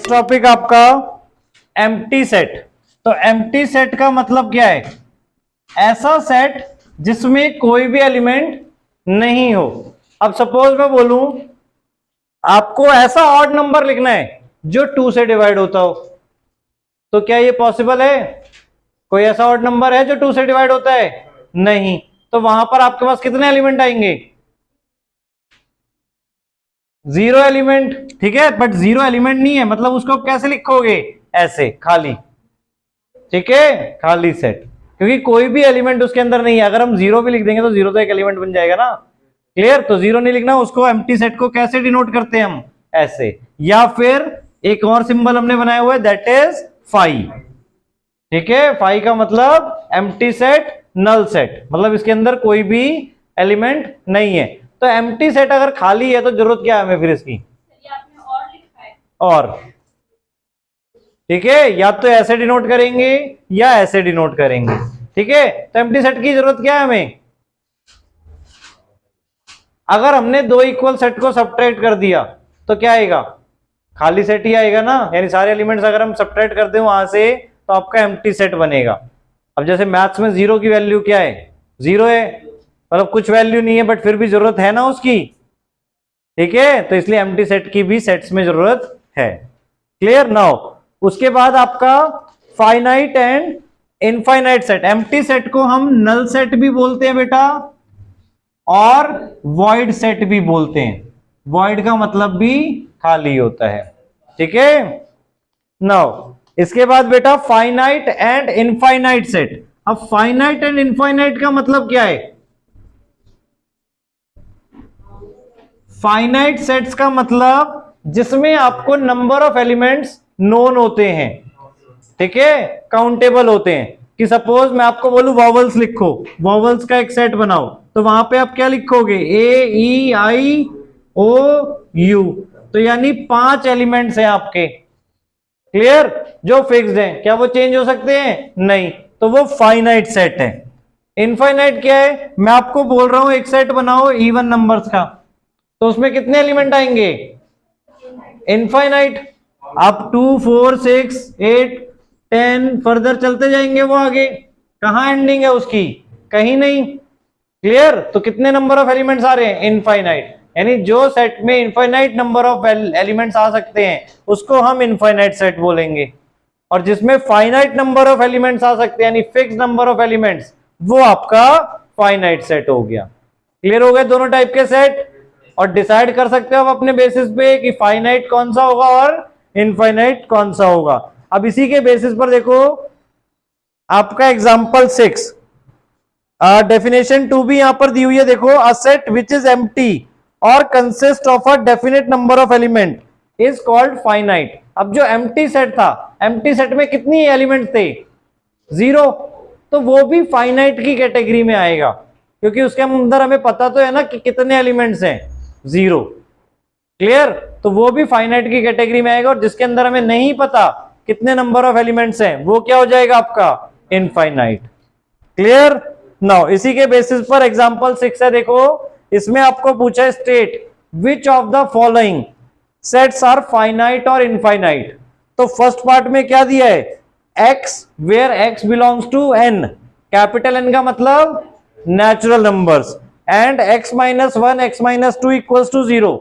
Next topic आपका empty set. तो empty set का मतलब क्या है? ऐसा सेट जिसमें कोई भी एलिमेंट नहीं हो। अब सपोज मैं बोलूं आपको ऐसा ऑड नंबर लिखना है जो 2 से डिवाइड होता हो, तो क्या ये पॉसिबल है? कोई ऐसा ऑड नंबर है जो 2 से डिवाइड होता है? नहीं। तो वहां पर आपके पास कितने एलिमेंट आएंगे? 0 एलिमेंट। ठीक है, बट 0 एलिमेंट नहीं है, मतलब उसको आप कैसे लिखोगे? ऐसे खाली। ठीक है, खाली सेट, क्योंकि कोई भी एलिमेंट उसके अंदर नहीं है। अगर हम 0 भी लिख देंगे तो 0 तो एक एलिमेंट बन जाएगा ना। क्लियर? तो 0 नहीं लिखना, उसको एम्प्टी सेट को कैसे डिनोट करते हैं हम? ऐसे। या फिर एक और सिंबल हमने बनाया हुआ है, दैट इज फाई। ठीक है, फाई का मतलब एम्प्टी सेट, नल सेट, मतलब इसके अंदर कोई भी एलिमेंट नहीं है। तो एम्प्टी सेट अगर खाली है तो जरूरत क्या है हमें फिर इसकी? आपने और लिखा है। और। ठीक है, या तो ऐसे डिनोट करेंगे या ऐसे डिनोट करेंगे। ठीक है, तो एम्प्टी सेट की जरूरत क्या है हमें? अगर हमने दो इक्वल सेट को सब्ट्रैक्ट कर दिया तो क्या आएगा? खाली सेट ही आएगा ना। यानी सारे एलिमेंट्स अगर हम सब्ट्रैक्ट कर दें वहां से तो आपका एम्प्टी सेट बनेगा। अब जैसे मैथ्स में 0 की वैल्यू क्या है? 0 है, मतलब कुछ वैल्यू नहीं है, बट फिर भी जरूरत है ना उसकी। ठीक है, तो इसलिए एम्प्टी सेट की भी सेट्स में जरूरत है। क्लियर? नाउ उसके बाद आपका finite and infinite set. Empty set को हम नल सेट भी बोलते हैं बेटा, और वॉइड सेट भी बोलते हैं। वॉइड का मतलब भी खाली होता है। ठीक है, नाउ इसके बाद बेटा फाइनाइट एंड इनफाइनाइट सेट। अब फाइनाइट एंड इनफाइनाइट का मतलब क्या है? फाइनाइट सेट्स का मतलब जिसमें आपको नंबर ऑफ एलिमेंट्स नोन होते हैं। ठीक है, काउंटेबल होते हैं। कि सपोज मैं आपको बोलूं वॉवल्स लिखो, वॉवल्स का एक सेट बनाओ, तो वहां पे आप क्या लिखोगे? ए ई आई ओ यू। तो यानी 5 एलिमेंट्स हैं आपके। क्लियर? जो फिक्स्ड हैं। क्या वो चेंज हो सकते हैं? नहीं। तो वो फाइनाइट सेट है। इनफाइनाइट क्या है? मैं आपको बोल रहा हूं एक सेट बनाओ इवन नंबर्स का, तो उसमें कितने एलिमेंट आएंगे? इनफाइनाइट। आप 2 4 6 8 10 फर्दर चलते जाएंगे, वो आगे कहां एंडिंग है उसकी? कहीं नहीं। क्लियर? तो कितने नंबर ऑफ एलिमेंट्स आ रहे हैं? इनफाइनाइट। यानी जो सेट में इनफाइनाइट नंबर ऑफ एलिमेंट्स आ सकते हैं उसको हम इनफाइनाइट सेट बोलेंगे, और जिसमें फाइनाइट नंबर ऑफ एलिमेंट्स आ सकते हैं यानी फिक्स नंबर ऑफ एलिमेंट्स, वो आपका फाइनाइट सेट हो गया। क्लियर हो गए दोनों टाइप के सेट? और डिसाइड कर सकते हो आप अपने बेसिस पे कि फाइनाइट कौन सा होगा और इनफाइनाइट कौन सा होगा। अब इसी के बेसिस पर देखो आपका एग्जांपल 6, डेफिनेशन 2 भी यहां पर दी हुई है। देखो, a set which is empty और consist of a definite number of element is called finite. अब जो एम्प्टी सेट था, एम्प्टी सेट में कितनी एलिमेंट थे? 0। तो वो भी फाइनाइट की कैटेगरी में आएगा, क्योंकि उसके अंदर हमें पता तो है ना कि कितने एलिमेंट्स हैं? 0। क्लियर? तो वो भी फाइनाइट की कैटेगरी में आएगा, और जिसके अंदर हमें नहीं पता कितने नंबर ऑफ एलिमेंट्स हैं वो क्या हो जाएगा? आपका इनफाइनाइट। क्लियर? नाउ इसी के बेसिस पर एग्जांपल 6 है। देखो, इसमें आपको पूछा है state which of the following sets are finite और इनफाइनाइट। तो फर्स्ट पार्ट में क्या दिया है? x where x belongs to n। Capital N का मतलब natural numbers, and x minus 1 x minus 2 equals to 0।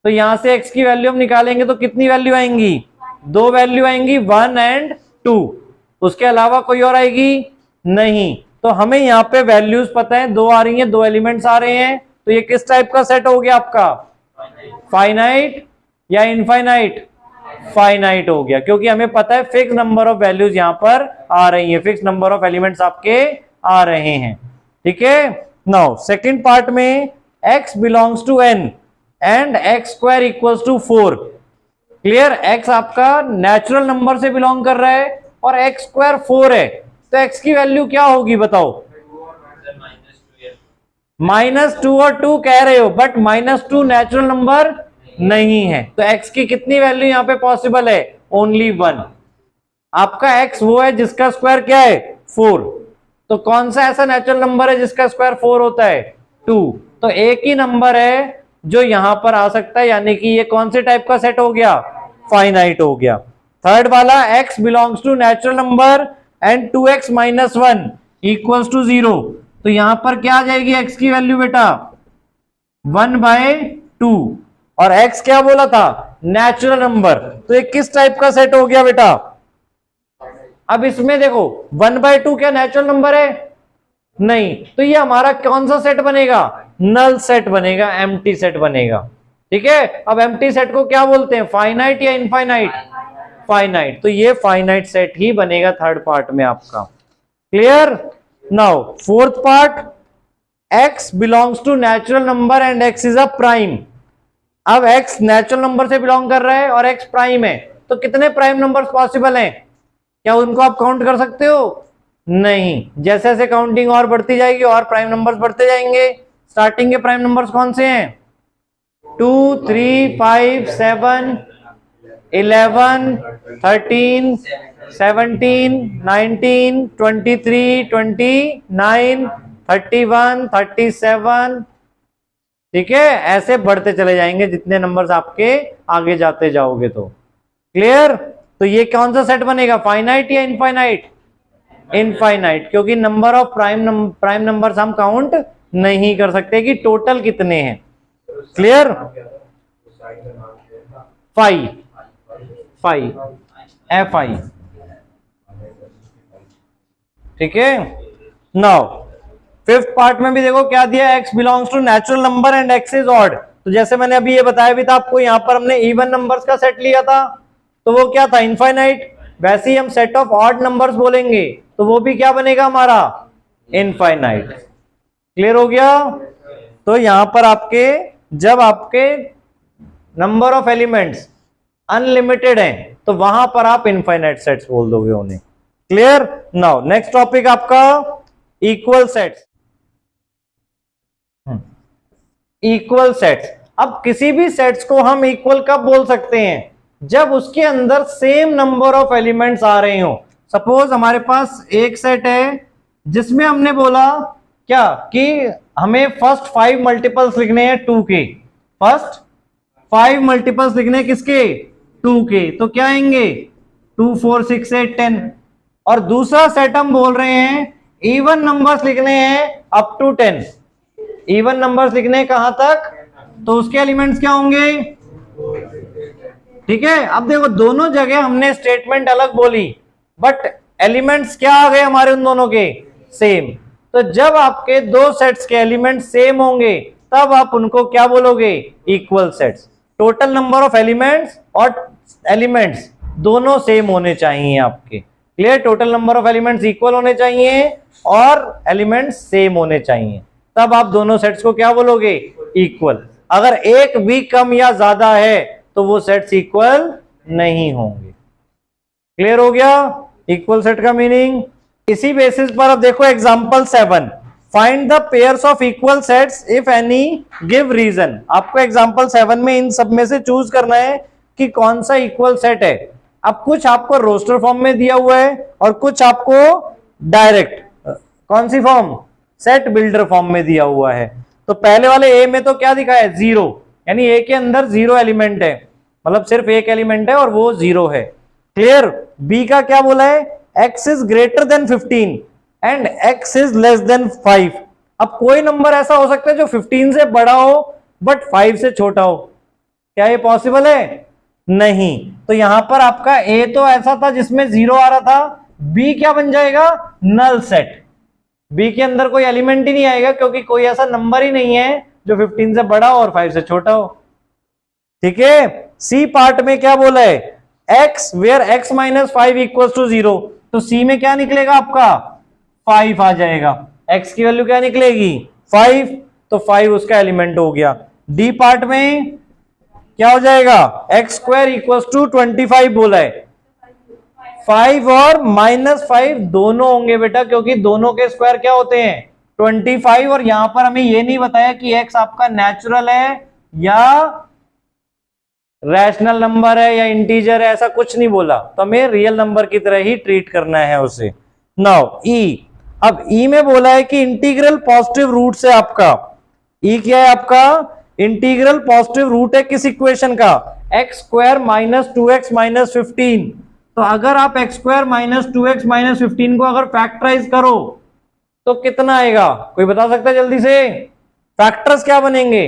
तो यहां से x की वैल्यू हम निकालेंगे तो कितनी वैल्यू आएंगी? 2 वैल्यू आएंगी, 1 एंड 2। उसके अलावा कोई और आएगी? नहीं। तो हमें यहाँ पे वैल्यूज पता है, 2 आ रही हैं, 2 एलिमेंट्स आ रहे हैं। तो ये किस टाइप का सेट हो गया आपका? फाइनाइट या इनफाइनाइट? फाइनाइट हो गया, क्योंकि हमें पता है फिक्स नंबर ऑफ वैल्यूज यहां पर आ रही है, फिक्स नंबर ऑफ एलिमेंट्स आपके आ रहे हैं। ठीक है, नाउ सेकंड पार्ट में x belongs to n and x square equals to 4। Clear? x आपका नेचुरल नंबर से बिलोंग कर रहा है और x स्क्वायर 4 है, तो x की वैल्यू क्या होगी बताओ? -2 और 2 कह रहे हो, बट -2 नेचुरल नंबर नहीं है, तो x की कितनी वैल्यू यहां पे पॉसिबल है? ओनली 1। आपका x वो है जिसका स्क्वायर क्या है? 4। तो कौन सा ऐसा नेचुरल नंबर है जिसका स्क्वायर 4 होता है? 2। तो एक ही नंबर है जो यहां पर आ सकता है, यानी कि ये कौन से टाइप का सेट हो गया? फाइनाइट हो गया। थर्ड वाला x belongs to natural number and 2x minus 1 equals to 0, तो यहां पर क्या आ जाएगी x की वैल्यू बेटा 1/2, और x क्या बोला था नेचुरल नंबर, तो ये किस टाइप का सेट हो गया बेटा। अब इसमें देखो 1/2 क्या नेचुरल नंबर है, नहीं, तो ये हमारा कौन सा सेट बनेगा, नल सेट बनेगा, एम्प्टी सेट बनेगा। ठीक है, अब एम्प्टी सेट को क्या बोलते हैं, फाइनाइट या इनफाइनाइट, फाइनाइट, तो ये फाइनाइट सेट ही बनेगा थर्ड पार्ट में आपका। Clear. Now fourth part, x belongs to natural number and x is a prime. अब x नेचुरल नंबर से बिलोंग कर रहा है और x प्राइम है, तो कितने प्राइम नंबर्स पॉसिबल हैं, क्या उनको आप काउंट कर सकते हो, नहीं, जैसे जैसे काउंटिंग और बढ़ती जाएगी और प्राइम नंबर्स बढ़ते जाएंगे। स्टार्टिंग के प्राइम नंबर्स कौन से हैं, 2 3 5 7 11 13 17 19 23 29 31 37, ठीक है, ऐसे बढ़ते चले जाएंगे जितने नंबर्स आपके आगे जाते जाओगे तो। क्लियर। तो ये कौन सा सेट बनेगा, फाइनाइट या इनफाइनाइट, इनफाइनाइट, क्योंकि नंबर ऑफ प्राइम नंबर्स हम काउंट नहीं कर सकते कि टोटल कितने हैं। क्लियर। 5 FI, ठीक है। नाउ फिफ्थ पार्ट में भी देखो क्या दिया, x belongs to natural number and x is odd, तो जैसे मैंने अभी ये बताया भी था आपको, यहां पर हमने इवन नंबर्स का सेट लिया था तो वो क्या था, इनफाइनाइट, वैसे ही हम सेट ऑफ ऑड नंबर्स बोलेंगे तो वो भी क्या बनेगा हमारा, इनफाइनाइट। क्लियर हो गया। तो यहां पर आपके जब आपके नंबर ऑफ एलिमेंट्स अनलिमिटेड हैं तो वहां पर आप इनफाइनाइट सेट्स बोल दोगे उन्हें। क्लियर। नाउ नेक्स्ट टॉपिक आपका इक्वल सेट्स। इक्वल सेट्स, अब किसी भी सेट्स को हम इक्वल कब बोल सकते हैं, जब उसके अंदर सेम नंबर ऑफ एलिमेंट्स आ रहे हो। सपोज हमारे पास एक सेट है जिसमें हमने बोला क्या कि हमें फर्स्ट 5 मल्टीपल्स लिखने हैं 2 के, फर्स्ट 5 मल्टीपल्स लिखने हैं किसके, 2 के, तो क्या आएंगे 2 4 6 8 10, और दूसरा सेट हम बोल रहे हैं इवन नंबर्स लिखने हैं अप टू 10, इवन नंबर्स लिखने कहां तक, तो उसके एलिमेंट्स क्या होंगे। ठीक है, अब देखो दोनों जगह हमने स्टेटमेंट अलग बोली बट एलिमेंट्स क्या आ गए हमारे उन दोनों के, सेम। तो जब आपके दो सेट्स के एलिमेंट सेम होंगे तब आप उनको क्या बोलोगे, equal sets. Total number of elements और एलिमेंट्स दोनों सेम होने चाहिए आपके। Clear, total number of elements equal होने चाहिए और एलिमेंट्स सेम होने चाहिए, तब आप दोनों सेट्स को क्या बोलोगे, इक्वल। अगर एक भी कम या ज्यादा है तो वो सेट्स इक्वल नहीं होंगे। क्लियर हो गया इक्वल सेट का मीनिंग। इसी बेसिस पर अब देखो example 7, find the pairs of equal sets if any give reason. आपको एग्जांपल 7 में इन सब में से चूज करना है कि कौन सा इक्वल सेट है। अब कुछ आपको रोस्टर फॉर्म में दिया हुआ है और कुछ आपको डायरेक्ट कौन सी फॉर्म, सेट बिल्डर फॉर्म में दिया हुआ है। तो पहले वाले ए में तो क्या दिखा है, 0, यानी ए के अंदर 0 एलिमेंट है, मतलब सिर्फ एक एलिमेंट है और वो 0 है। क्लियर। बी का क्या बोला है, x is greater than 15 and x is less than 5। अब कोई नंबर ऐसा हो सकता है जो 15 से बड़ा हो बट 5 से छोटा हो, क्या ये पॉसिबल है, नहीं। तो यहां पर आपका a तो ऐसा था जिसमें 0 आ रहा था, b क्या बन जाएगा, नल सेट। b के अंदर कोई एलिमेंट ही नहीं आएगा क्योंकि कोई ऐसा नंबर ही नहीं है जो 15 से बड़ा हो और 5 से छोटा हो। ठीक है। सी पार्ट में क्या बोला है, x where x minus 5 equal to 0, तो सी में क्या निकलेगा आपका 5 आ जाएगा, x की वैल्यू क्या निकलेगी 5, तो 5 उसका एलिमेंट हो गया। डी पार्ट में क्या हो जाएगा, एक्स स्क्वायर इक्वल टू 25 बोला है, 5 और -5 दोनों होंगे बेटा, क्योंकि दोनों के स्क्वायर क्या होते हैं 25, और यहां पर हमें यह नहीं बताया कि x आपका नेचुरल है या रैशनल नंबर है या इंटीजर है, ऐसा कुछ नहीं बोला, तो हमें रियल नंबर की तरह ही ट्रीट करना है उसे। नाउ ई, अब ई में बोला है कि इंटीग्रल पॉजिटिव रूट से आपका ई क्या है, आपका इंटीग्रल पॉजिटिव रूट है किस इक्वेशन का, x square minus 2x minus 15। तो अगर आप x square minus 2x minus 15 को अगर फैक्टराइज करो तो कितना आएगा, कोई बता सकता है जल्दी से? फैक्टर्स क्या बनेंगे?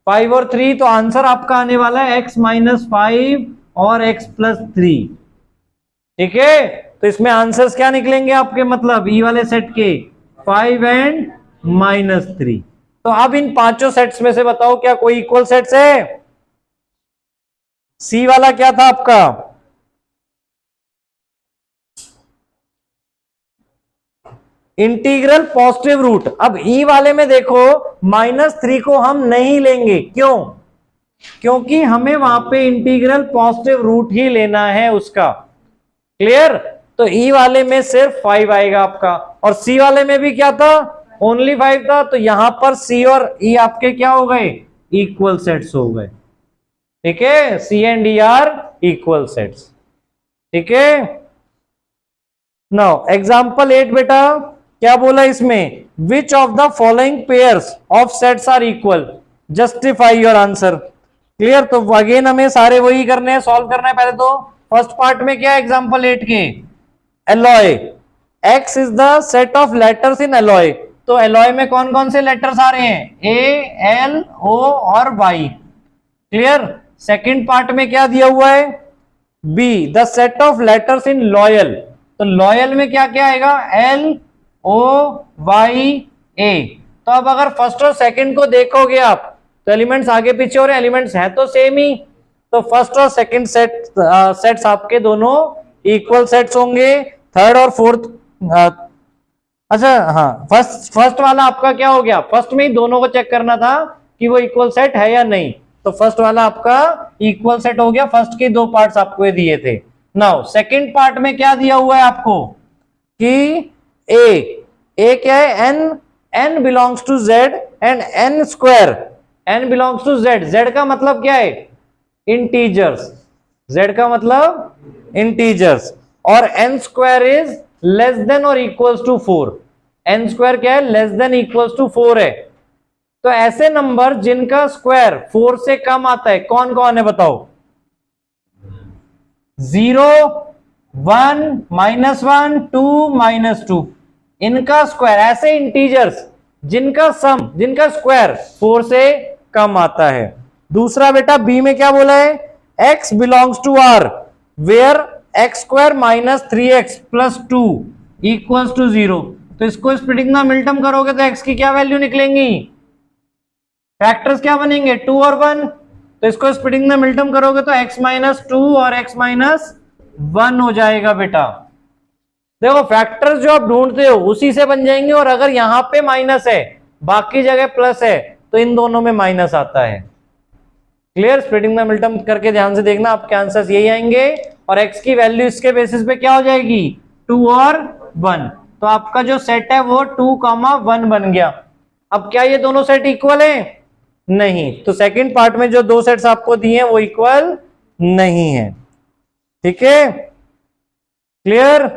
5 और 3। तो आंसर आपका आने वाला है x माइनस 5 और x प्लस 3। ठीक है, तो इसमें आंसर्स क्या निकलेंगे आपके, मतलब ई वाले सेट के 5 एंड माइनस 3। तो अब इन पांचों सेट्स में से बताओ क्या कोई इक्वल सेट्स है? सी वाला क्या था आपका? Integral positive root. अब ई वाले में देखो -3 को हम नहीं लेंगे, क्यों? क्योंकि हमें वहां पे इंटीग्रल पॉजिटिव रूट ही लेना है उसका। क्लियर? तो ई वाले में सिर्फ 5 आएगा आपका, और सी वाले में भी क्या था, ओनली 5 था। तो यहां पर सी और ई आपके क्या हो गए, इक्वल सेट्स हो गए। ठीक है, C and E are equal sets. ठीक है, नाउ एग्जांपल 8 बेटा क्या बोला इसमें, which of the following pairs of sets are equal, justify your answer. Clear? तो अगेन हमें सारे वही करने हैं, सॉल्व करना है। पहले तो फर्स्ट पार्ट में क्या है एग्जांपल 8 के, alloy. X is the set of letters in alloy. तो एलॉय में कौन कौन से लेटर्स आ रहे हैं, ए, एल, ओ और वाई। क्लियर? सेकंड पार्ट में क्या दिया हुआ है, be the set of letters in loyal. तो लॉयल में क्या क्या आएगा, एल, ओ, वाई, ए। तो अब अगर फर्स्ट और सेकंड को देखोगे आप तो एलिमेंट्स आगे पीछे और एलिमेंट्स है तो सेम ही। तो फर्स्ट और सेकंड सेट्स आपके दोनों इक्वल सेट्स होंगे। थर्ड और फोर्थ अच्छा हाँ, फर्स्ट वाला आपका क्या हो गया, फर्स्ट में ही दोनों को चेक करना था कि वो इक्वल सेट है या नहीं। तो फर्स्ट वाला आपका इक्वल सेट हो गया, फर्स्ट के 2 पार्ट्स आपको दिए थे। नाउ सेकंड पार्ट में क्या दिया हुआ है आपको कि ए क्या है, n belongs to z and n square, n belongs to z। z का मतलब क्या है, इंटीजर्स। z का मतलब इंटीजर्स। और n square is less than और इक्वल्स टू 4। n स्क्वायर क्या है, लेस देन इक्वल्स टू 4 है। तो ऐसे नंबर जिनका स्क्वायर 4 से कम आता है कौन कौन है बताओ, 0, 1, -1, 2, -2, इनका स्क्वायर। ऐसे इंटीजर्स जिनका सम, जिनका स्क्वायर 4 से कम आता है। दूसरा बेटा बी में क्या बोला है, x belongs to r where x square minus 3x plus 2 equals to 0। तो इसको स्प्लिटिंग द मिल्टम करोगे तो x की क्या वैल्यू निकलेंगी, फैक्टर्स क्या बनेंगे, 2 और 1। तो इसको स्प्लिटिंग द मिल्टम करोगे तो x माइनस 2 और x माइनस 1 हो जाएगा बेटा। देखो फैक्टर्स जो आप ढूंढते हो उसी से बन जाएंगे, और अगर यहां पे माइनस है बाकी जगह प्लस है तो इन दोनों में माइनस आता है। क्लियर? स्प्लिटिंग द मिल्टम करके ध्यान से देखना, आपके आंसर्स यही आएंगे। और x की वैल्यू इसके बेसिस पे क्या हो जाएगी, 2 और 1। तो आपका जो सेट है वो 2, 1 बन गया। अब क्या ये दोनों सेट इक्वल है, नहीं। तो सेकंड पार्ट में जो 2 सेट्स आपको दिए हैं वो इक्वल नहीं है। ठीक है, क्लियर?